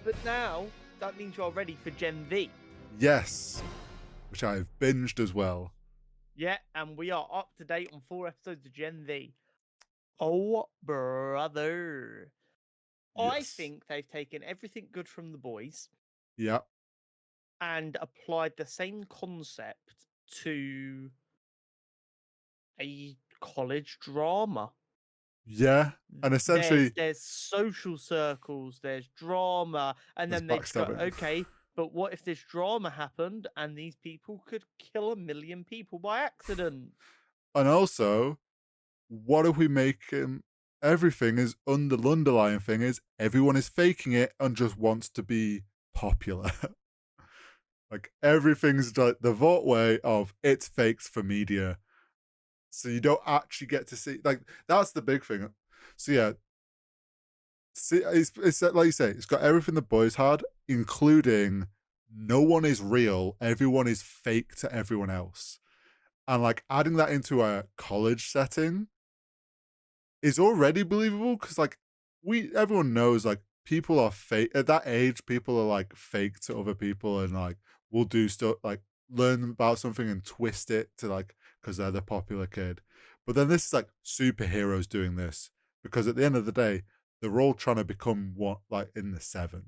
But now that means you're ready for Gen V. Yes, which I've binged as well. Yeah, and we are up to date on 4 episodes of Gen V. Oh, brother. I Yes. think they've taken everything good from the boys Yeah. and applied the same concept to a college drama. Yeah. And There's essentially, there's social circles, there's drama, and there's then they just go, backstabbing. okay, but what if this drama happened and these people could kill 1 million people by accident? And also, what if we make everything is the underlying thing is everyone is faking it and just wants to be popular. Like everything's like the vote way of it's fakes for media. So you don't actually get to see like that's the big thing. So yeah, see, it's like you say, it's got everything the boys had, including no one is real, everyone is fake to everyone else. And like adding that into a college setting is already believable because like everyone knows like people are fake at that age, people are like fake to other people and like will do stuff like learn about something and twist it to like because they're the popular kid. But then this is like superheroes doing this because at the end of the day, they're all trying to become what like in the seven.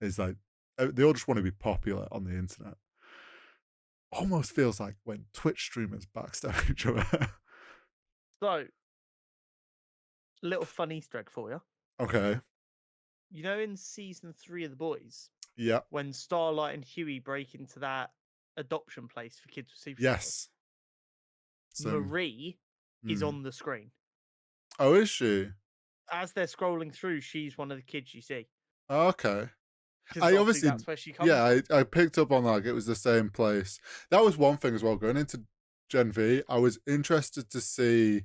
Is like they all just want to be popular on the internet. Almost feels like when Twitch streamers backstab each other. So, little fun Easter egg for you. Okay. You know, in season 3 of The Boys, Yeah. when Starlight and Huey break into that adoption place for kids with superpowers, Yes. Some. Marie is Hmm. on the screen. Oh, is she? As they're scrolling through, she's one of the kids you see. Oh, okay. Because I obviously obviously, that's where she comes yeah, from. I picked up on like it was the same place. That was one thing as well. Going into Gen V, I was interested to see.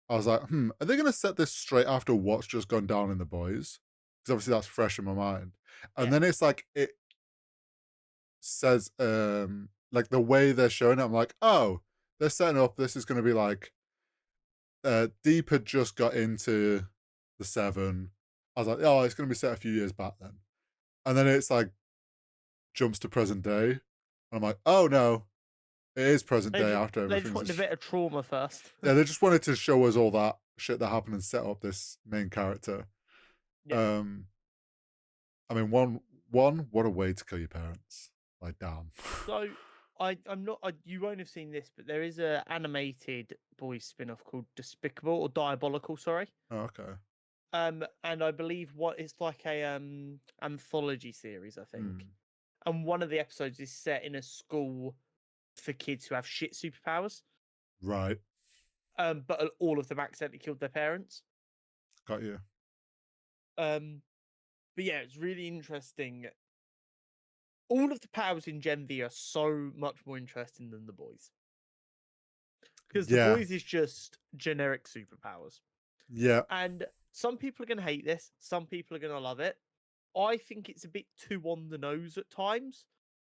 I was like, are they going to set this straight after what's just gone down in the boys? Because obviously that's fresh in my mind. And Yeah. then it's like it says, like the way they're showing it, I'm like, oh, they're setting up. This is going to be like, Deep had just got into the seven. I was like, oh, it's going to be set a few years back then. And then it's like jumps to present day. And I'm like, oh no, it is present They day just, after they just everything's wanted a just bit of trauma first. yeah, they just wanted to show us all that shit that happened and set up this main character. Yeah. Um, I mean, what a way to kill your parents. Like, damn. So I'm not. You won't have seen this, but there is a animated boys spin-off called Despicable or Diabolical. Sorry. Oh, okay. And I believe what it's like a anthology series, I think. Hmm. And one of the episodes is set in a school for kids who have shit superpowers. Right. But all of them accidentally killed their parents. Got you. Um, but yeah, it's really interesting. All of the powers in Gen V are so much more interesting than the boys. Because the Yeah. boys is just generic superpowers. Yeah. And some people are going to hate this, some people are going to love it. I think it's a bit too on the nose at times,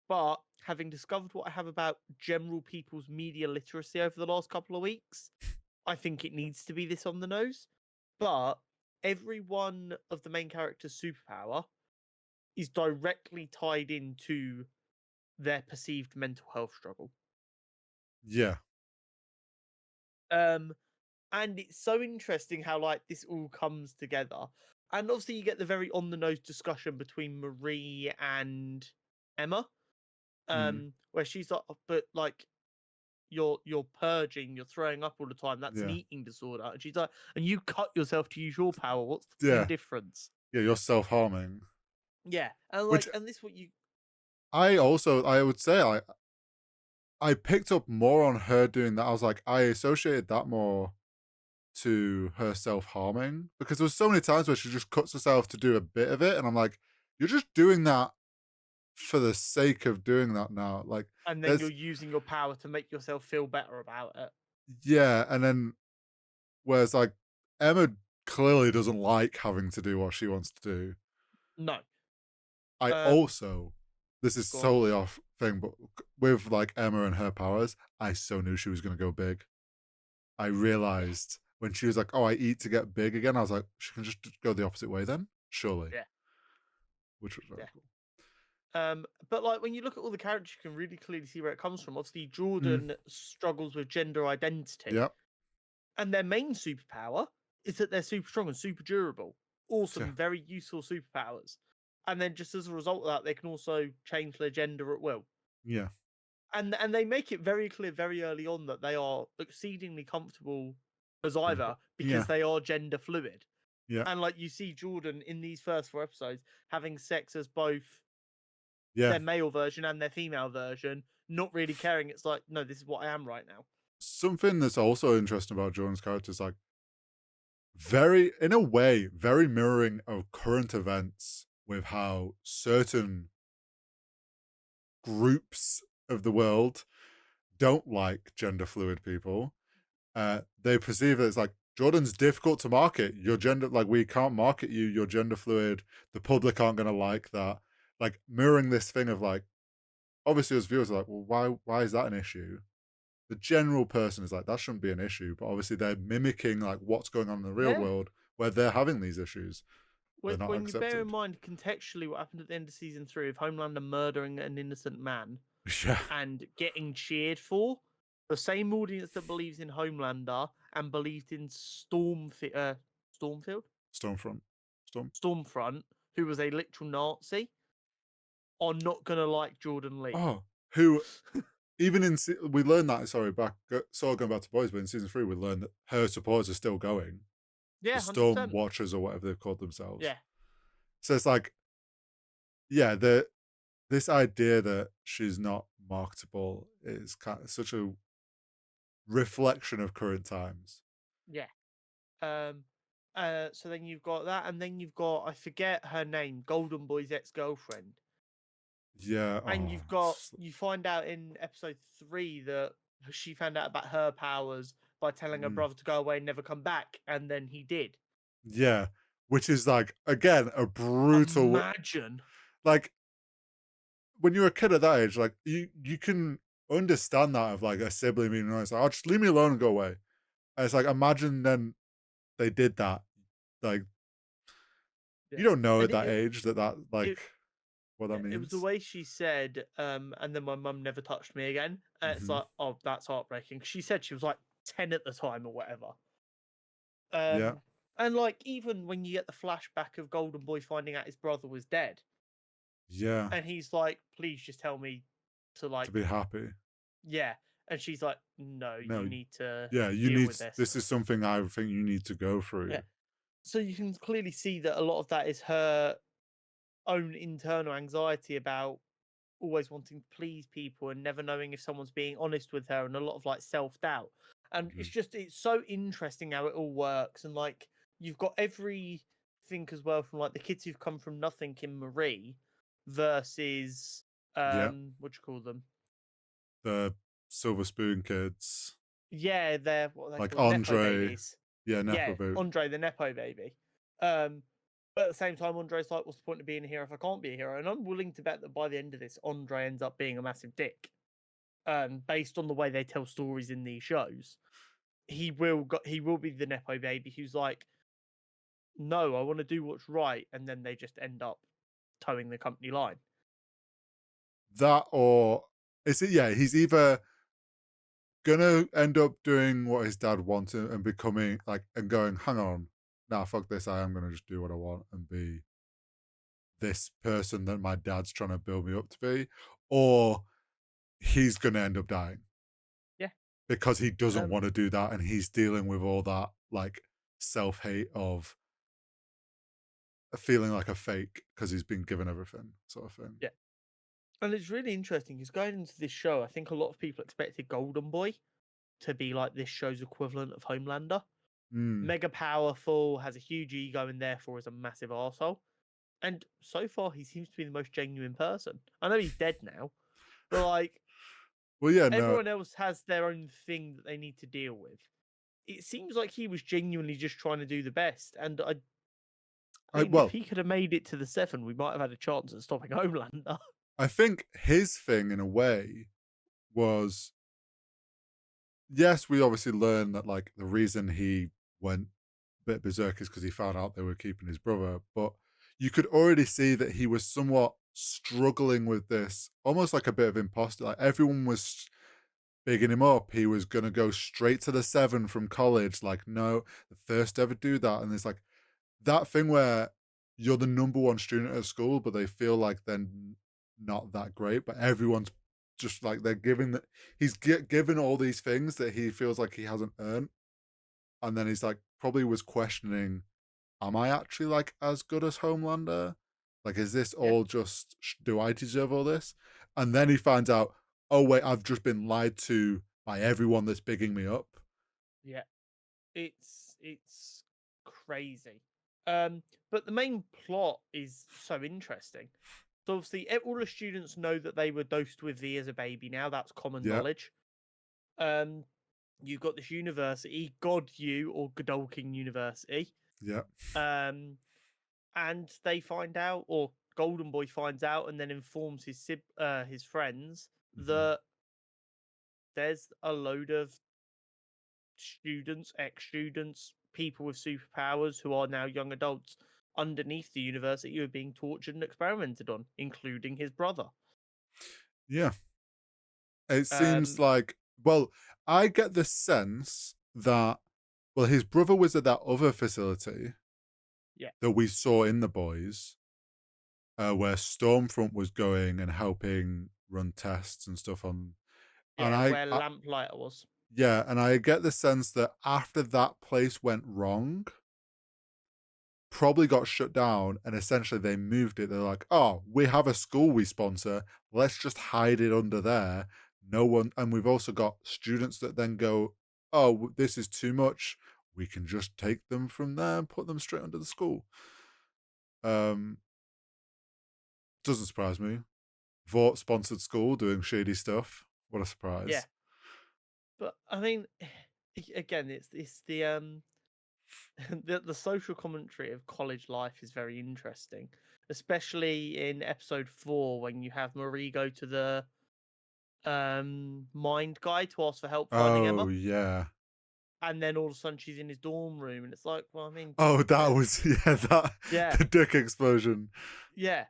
but having discovered what I have about general people's media literacy over the last couple of weeks, I think it needs to be this on the nose. But every one of the main character's superpower is directly tied into their perceived mental health struggle. Yeah. Um, and it's so interesting how like this all comes together. And obviously, you get the very on the nose discussion between Marie and Emma, Hmm. where she's like, "But like, you're purging, you're throwing up all the time. That's an Yeah. eating disorder." And she's like, "And you cut yourself to use your power. What's the fucking Yeah. difference?" Yeah. You're self harming. Yeah, and Which like, and this what you I would say I picked up more on her doing that. I was like, I associated that more to her self harming because there was so many times where she just cuts herself to do a bit of it, and I'm like, you're just doing that for the sake of doing that now. Like, and then you're there's using your power to make yourself feel better about it. yeah, and then whereas like Emma clearly doesn't like having to do what she wants to do. No, I um, also this is go on. solely off thing, but with like Emma and her powers, I so knew she was gonna go big. I Yeah, realized when she was like, "Oh, I eat to get big again." I was like, "She can just go the opposite way then, surely." yeah. which was very Yeah. cool. But like when you look at all the characters, you can really clearly see where it comes from. Obviously, Mm. Jordan struggles with gender identity, Yeah, and their main superpower is that they're super strong and super durable. yeah, Awesome, very useful superpowers. And then just as a result of that, they can also change their gender at will. yeah, And they make it very clear very early on that they are exceedingly comfortable as either yeah, because they are gender fluid. yeah, And like you see Jordan in these first 4 episodes having sex as both yeah. their male version and their female version, not really caring. It's like, no, this is what I am right now. Something that's also interesting about Jordan's character is like very, in a way, very mirroring of current events with how certain groups of the world don't like gender fluid people. They perceive it as like Jordan's difficult to market. Your gender, like we can't market you. You're gender fluid. The public aren't going to like that. Like mirroring this thing of like, obviously as viewers are like, well, why is that an issue? The general person is like, that shouldn't be an issue. But obviously they're mimicking like what's going on in the real Yeah. world where they're having these issues. They're not When you bear in accepted. mind contextually what happened at the end of season 3 of Homelander murdering an innocent man Yeah, and getting cheered for, the same audience that believes in Homelander and believed in Stormfield, Stormfront, Storm. Stormfront, who was a literal Nazi, are not gonna like Jordan Lee. Oh, who even in we learned that. Sorry, going back to boys, but in season 3 we learned that her supporters are still going. Yeah, The 100%. Storm Watchers or whatever they've called themselves. Yeah, So it's like, yeah, this idea that she's not marketable is kind of such a reflection of current times. yeah. Um, so then you've got that, and then you've got, I forget her name, Golden Boy's ex-girlfriend. Yeah, And you find out in episode 3 that she found out about her powers by telling her brother to go away and never come back, and then he did. yeah, which is like again a brutal. Imagine. Like when you're a kid at that age, like you can understand that of like a sibling being nice. Like, oh, just leave me alone and go away. And it's like imagine then they did that. Like Yeah. you don't know And at that age that like it, what that means. it was the way she said, and then my mum never touched me again. It's like, oh, that's heartbreaking. She said she was like 10 at the time or whatever. Yeah, And like even when you get the flashback of Golden Boy finding out his brother was dead, yeah, and he's like, please just tell me to like to be happy. yeah. And she's like, no, No, you need to yeah, you deal need. with this. This is something I think you need to go through. Yeah. So you can clearly see that a lot of that is her own internal anxiety about always wanting to please people and never knowing if someone's being honest with her, and a lot of like self-doubt. And it's so interesting how it all works. And like you've got everything as well from like the kids who've come from nothing in Marie versus Yeah. what do you call them? The Silver Spoon kids, Yeah, they're what are they like called? Nepo Andre. babies. Yeah, Nepo Yeah, baby. Andre the Nepo baby. But at the same time, Andre's like, what's the point of being a hero if I can't be a hero? And I'm willing to bet that by the end of this, Andre ends up being a massive dick. Based on the way they tell stories in these shows. He will be the Nepo baby who's like, no, I want to do what's right, and then they just end up towing the company line. That or is it? Yeah, he's either gonna end up doing what his dad wanted and becoming like and going, hang on, nah, fuck this. I am gonna just do what I want and be this person that my dad's trying to build me up to be, or he's gonna end up dying. Yeah, because he doesn't want to do that, and he's dealing with all that like self hate of feeling like a fake because he's been given everything, sort of thing. yeah. And it's really interesting because going into this show, I think a lot of people expected Golden Boy to be like this show's equivalent of Homelander. Mega powerful, has a huge ego, and therefore is a massive arsehole. And so far, he seems to be the most genuine person. I know he's dead now, but like, well, yeah, everyone else has their own thing that they need to deal with. It seems like he was genuinely just trying to do the best. And I mean, if he could have made it to the 7, we might have had a chance at stopping Homelander. I think his thing, in a way, was yes, we obviously learned that like the reason he went a bit berserk is because he found out they were keeping his brother, but you could already see that he was somewhat struggling with this, almost like a bit of imposter. Like everyone was bigging him up. He was gonna go straight to the seven from college. Like, no, the first to ever do that. And it's like that thing where you're the number one student at school, but they feel like they're not that great. But everyone's just like they're giving that he's given all these things that he feels like he hasn't earned, and then he's like probably was questioning, am I actually like as good as Homelander? Like, is this Yeah, all just do I deserve all this? And then he finds out, oh wait, I've just been lied to by everyone that's bigging me up. yeah. It's crazy. But the main plot is so interesting. So obviously, all the students know that they were dosed with V as a baby. Now that's common Yeah, knowledge. Um, you've got this university, God U or Godolking University. yeah. Um, and they find out, or Golden Boy finds out, and then informs his friends Mhm. that there's a load of students, ex-students, people with superpowers who are now young adults underneath the university who are being tortured and experimented on, including his brother. Yeah. It seems Um, like, well, I get the sense that, well, his brother was at that other facility yeah, that we saw in The Boys, where Stormfront was going and helping run tests and stuff on. And yeah, where Lamplighter was. yeah, and I get the sense that after that place went wrong, probably got shut down, and essentially they moved it. They're like, oh, we have a school we sponsor. Let's just hide it under there. No one, and we've also got students that then go, oh, this is too much. We can just take them from there and put them straight under the school. Um, doesn't surprise me. Vought sponsored school doing shady stuff. What a Yeah, surprise. but I mean, again, it's the the social commentary of college life is very interesting, especially in episode 4 when you have Marie go to the mind guy to ask for help finding Oh Emma, yeah. and then all of a sudden she's in his dorm room, and it's like, well, I mean, Oh, that there's was yeah, that yeah, the dick explosion. yeah.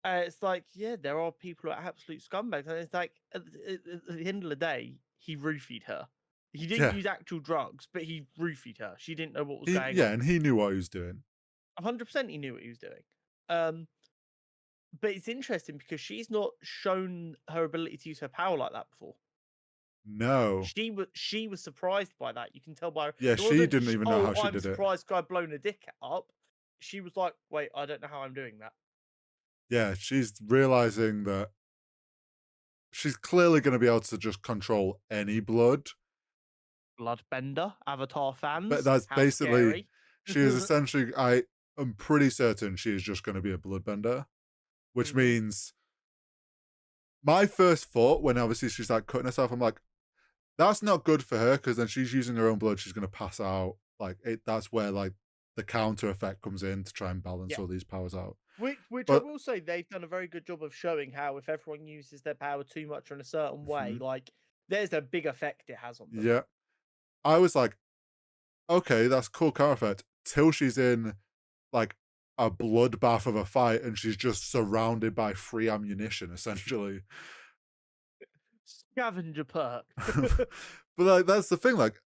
It's like, yeah, there are people who are absolute scumbags, and it's like at the end of the day, he roofied her. He didn't Yeah. use actual drugs, but he roofied her. She didn't know what was He going yeah, on. and he knew what he was doing. 100% he knew what he was doing. Um, but it's interesting because she's not shown her ability to use her power like that before. No. She was surprised by that. You can tell by Yeah, it she wasn't didn't even know oh, how she I'm did it. surprised guy blown a dick up. She was like, wait, I don't know how I'm doing that. Yeah, she's realizing that she's clearly going to be able to just control any blood. Bloodbender, Avatar But fans, that's how basically, scary. she is essentially, I am pretty certain she is just going to be a bloodbender, which hmm means my first thought when obviously she's like cutting herself, I'm like, that's not good for her because then she's using her own blood, she's going to pass out. Like, that's where like the counter effect comes in to try and balance Yeah. all these powers out. Which I But will say they've done a very good job of showing how if everyone uses their power too much or in a certain way, mhm, like there's a big effect it has on them. yeah, I was like, okay, that's cool car effect. Till she's in like a bloodbath of a fight and she's just surrounded by free ammunition, essentially. Scavenger perk. But like that's the thing, like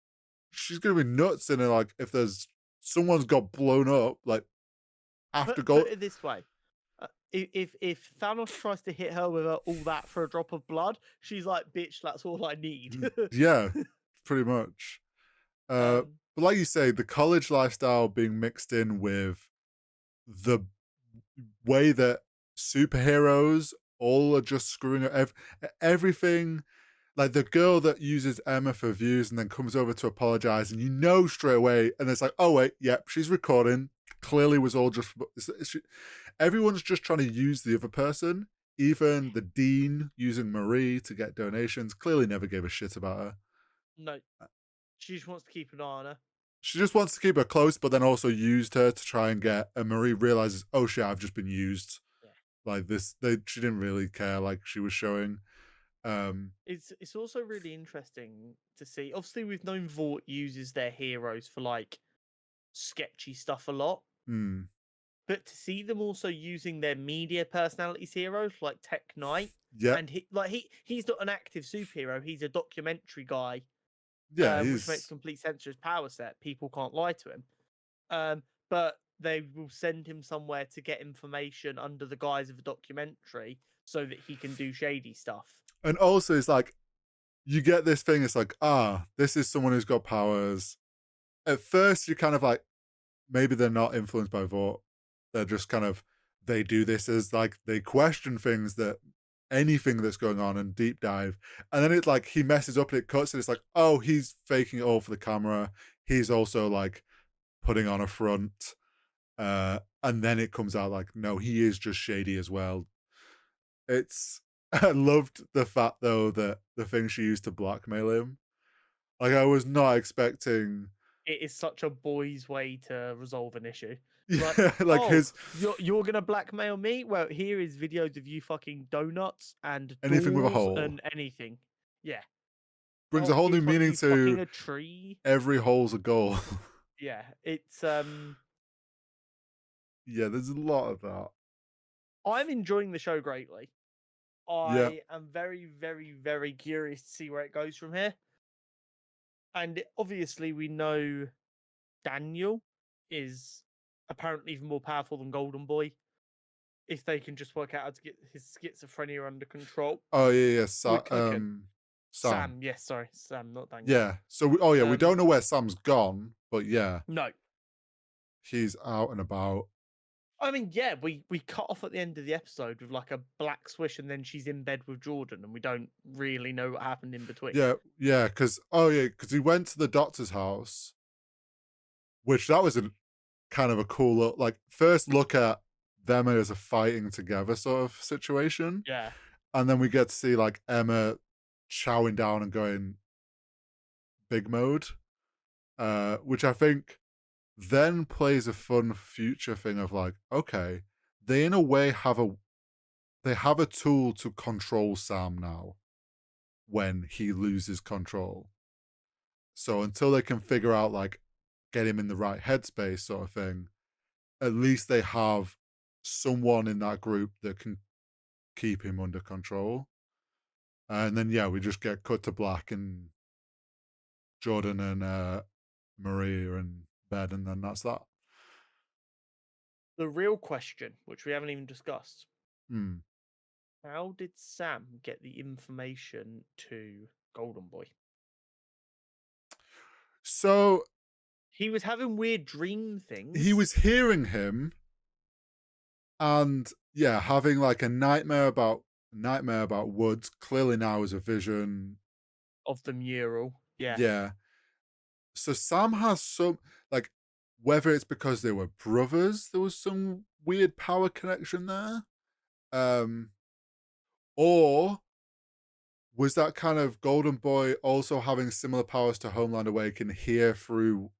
she's gonna be nuts in it, like if there's someone's got blown up, like after Put go it this way. If Thanos tries to hit her with all that for a drop of blood, she's like, "Bitch, that's all I need." yeah, pretty much. um, But like you say, the college lifestyle being mixed in with the way that superheroes all are just screwing up everything. Like the girl that uses Emma for views and then comes over to apologize, and you know straight away, and it's like, oh wait, yep, she's recording. Clearly, was all just everyone's just trying to use the other person. Even the dean using Marie to get donations clearly never gave a shit about her. no, she just wants to keep an eye on her. She just wants to keep her close, but then also used her to try and get. And Marie realizes, oh shit, I've just been used. Yeah. Like this, she didn't really care. Like she was showing. Um, It's also really interesting to see. Obviously, we've known Vought uses their heroes for like sketchy stuff a lot, hmm, But to see them also using their media personalities heroes like Tech Knight, Yeah, and he's not an active superhero, he's a documentary guy, yeah, which makes he's complete sense to his power set. People can't lie to him. But they will send him somewhere to get information under the guise of a documentary so that he can do shady stuff. and also it's like you get this thing. It's like this is someone who's got powers. At first, you're kind of like maybe they're not influenced by Vought. They're just kind of they do this as like they question things that anything that's going on and deep dive. And then it's like he messes up and it cuts and it's like, oh, he's faking it all for the camera. He's also like putting on a front. And then it comes out like, no, he is just shady as well. It's I loved the fact though that the thing she used to blackmail him. Like I was not expecting It is such a boy's way to resolve an issue. yeah, Like, like oh, his you're gonna blackmail me? Well, here is videos of you fucking donuts and anything with a dolls hole and anything. Yeah. brings a Oh, whole new here's one of meaning you fucking to a tree. every hole's a goal. Yeah, it's Yeah, there's a lot of that. I'm enjoying the show greatly. Yeah. I am very, very, very curious to see where it goes from here. And obviously, we know Daniel is apparently even more powerful than Golden Boy if they can just work out how to get his schizophrenia under control. Oh yeah, We're cooking. Sam. Sam, yes, sorry, Sam, not Daniel. Yeah. So we don't Um, know where Sam's gone, but yeah, No, he's out and about. I mean, yeah, we cut off at the end of the episode with like a black swish, and then she's in bed with Jordan, and we don't really know what happened in between. Yeah, because he went to the doctor's house, which that was a kind of a cool look, like first look at them as a fighting together sort of situation, Yeah, and then we get to see like Emma chowing down and going big mode, which I think then plays a fun future thing of like, okay, they in a way have a tool to control Sam now when he loses control. So until they can figure out like get him in the right headspace sort of thing, at least they have someone in that group that can keep him under control. And then yeah, we just get cut to black and Jordan and Marie are in bed, and then that's that. the real question, which we haven't even discussed, Hmm. how did Sam get the information to Golden Boy? So He was having weird dream things. he was hearing him and yeah, having like a nightmare about Woods. Clearly now is a vision. of the mural. Yeah. Yeah. So Sam has some like whether it's because they were brothers, there was some weird power connection there. Or was that kind of Golden Boy also having similar powers to Homelander where he can hear through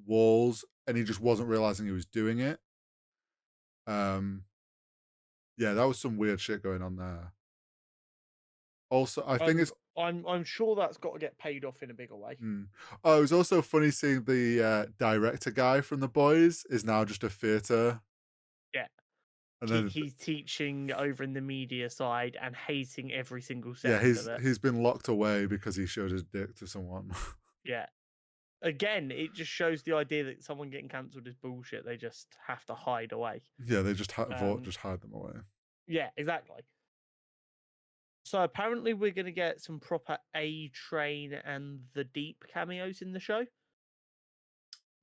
walls and he just wasn't realizing he was doing it? Yeah, that was some weird shit going on there. Also, I think it's I'm sure that's got to get paid off in a bigger way. Oh, it was also funny seeing the director guy from The Boys is now just a theater. Yeah. And then He's teaching over in the media side and hating every single yeah, second of it. he's been locked away because he showed his dick to someone. Yeah. Again, it just shows the idea that someone getting cancelled is bullshit. They just have to hide away. Yeah, they just Vought just hide them away. Yeah, exactly. So apparently we're going to get some proper A-Train and the Deep cameos in the show.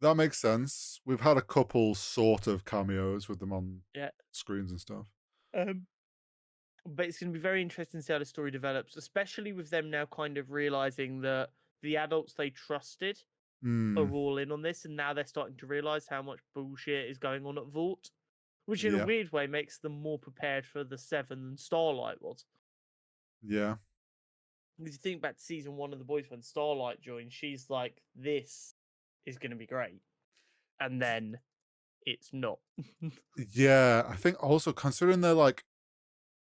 That makes sense. We've had a couple sort of cameos with them on screens and stuff. But it's going to be very interesting to see how the story develops, especially with them now kind of realizing that the adults they trusted are all in on this, and now they're starting to realize how much bullshit is going on at Vought, which in a weird way makes them more prepared for the Seven than Starlight was. Yeah. If you think back to season 1 of The Boys when Starlight joined, she's like, this is going to be great. And then it's not. Yeah, I think also considering they're like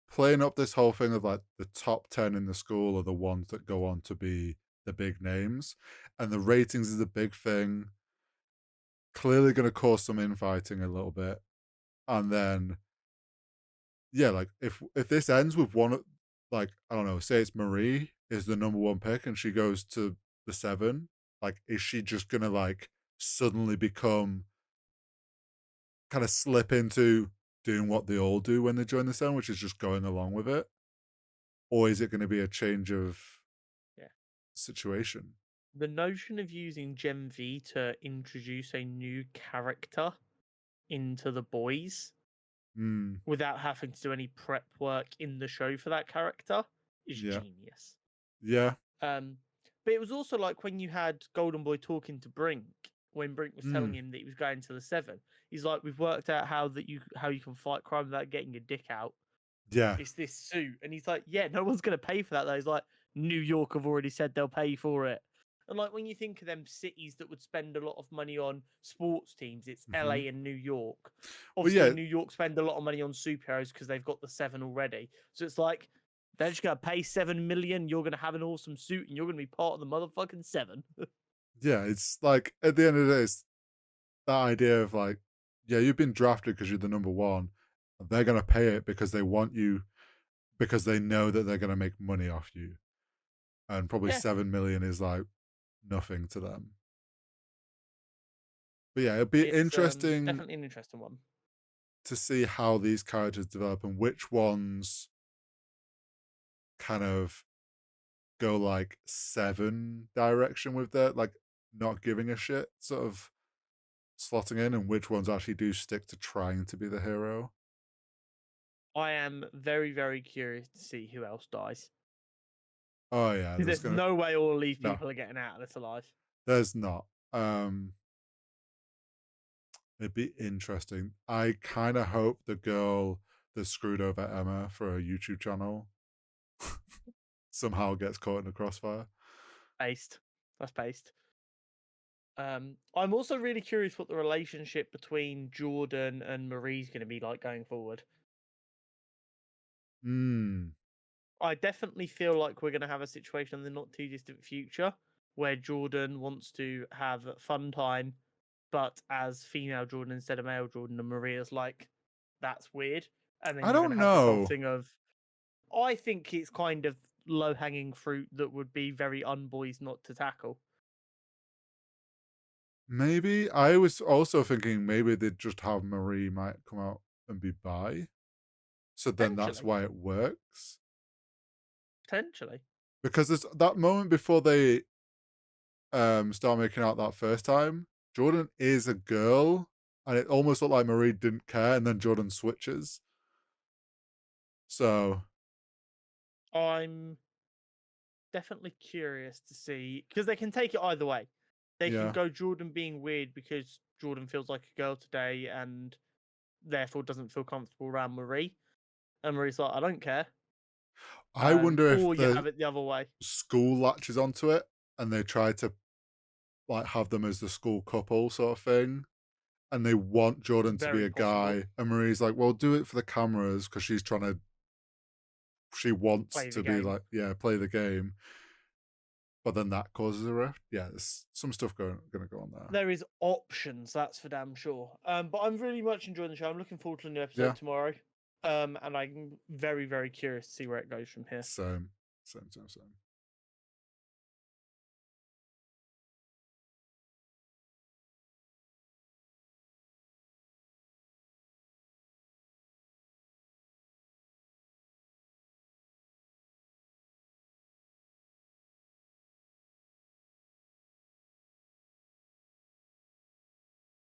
playing up this whole thing of like the top 10 in the school are the ones that go on to be the big names, and the ratings is a big thing. Clearly going to cause some infighting a little bit. and then yeah, like if this ends with one, like I don't know, say it's Marie is the number one pick and she goes to the 7, like is she just gonna like suddenly become kind of slip into doing what they all do when they join the 7, which is just going along with it, or is it going to be a change of Yeah. situation? The notion of using Gen V to introduce a new character into the boys Mm, without having to do any prep work in the show for that character is yeah, genius. yeah, Um, but it was also like when you had Golden Boy talking to Brink when Brink was telling mm, him that he was going to the 7. He's like, "We've worked out how you can fight crime without getting your dick out. yeah, It's this suit." And he's like, "Yeah, no one's going to pay for that though." He's like, "New York have already said they'll pay for it." And like when you think of them cities that would spend a lot of money on sports teams, it's hmm. LA and New York. Well, Obviously, yeah, New York spend a lot of money on superheroes because they've got the 7 already. So it's like they're just gonna pay 7 million. You're gonna have an awesome suit, and you're gonna be part of the motherfucking 7. yeah. It's like at the end of the day, it's that idea of like, yeah, you've been drafted because you're the number one. They're gonna pay it because they want you because they know that they're gonna make money off you, and probably Yeah, 7 million is like nothing to them. But yeah, it'd be it's interesting definitely an interesting one. to see how these characters develop and which ones kind of go like 7 direction with their like not giving a shit sort of slotting in, and which ones actually do stick to trying to be the hero. I am very, very curious to see who else dies. Oh yeah, 'Cause there's there's gonna no way all of these no, people are getting out of this alive. there's not. It'd be interesting. I kind of hope the girl that screwed over Emma for a YouTube channel somehow gets caught in the crossfire. Based. That's based. I'm also really curious what the relationship between Jordan and Marie's going to be like going forward. Hmm. I definitely feel like we're going to have a situation in the not too distant future where Jordan wants to have fun time, but as female Jordan instead of male Jordan, and Maria's like, that's weird. And then I you're going to don't have this whole know. thing of, I think it's kind of low hanging fruit that would be very unboys not to tackle. Maybe I was also thinking maybe they'd just have Marie might come out and be bi. So then that's Potentially. why it works. Potentially. Because there's that moment before they start making out that first time, Jordan is a girl, and it almost looked like Marie didn't care, and then Jordan switches. So I'm definitely curious to see because they can take it either way. They can yeah. go Jordan being weird because Jordan feels like a girl today and therefore doesn't feel comfortable around Marie. And Marie's like, I don't care. I wonder if Or you the have it the other way. school latches onto it and they try to like have them as the school couple sort of thing. And they want Jordan to be Very a possible. guy, and Marie's like, "Well, do it for the cameras," because she wants Play the to be game. like, yeah, play the game. But then that causes a rift. Yeah, there's some stuff gonna go on there. There is options, that's for damn sure. But I'm really much enjoying the show. I'm looking forward to the new Yeah, episode tomorrow. And I'm very, very curious to see where it goes from here. same, same, same, same.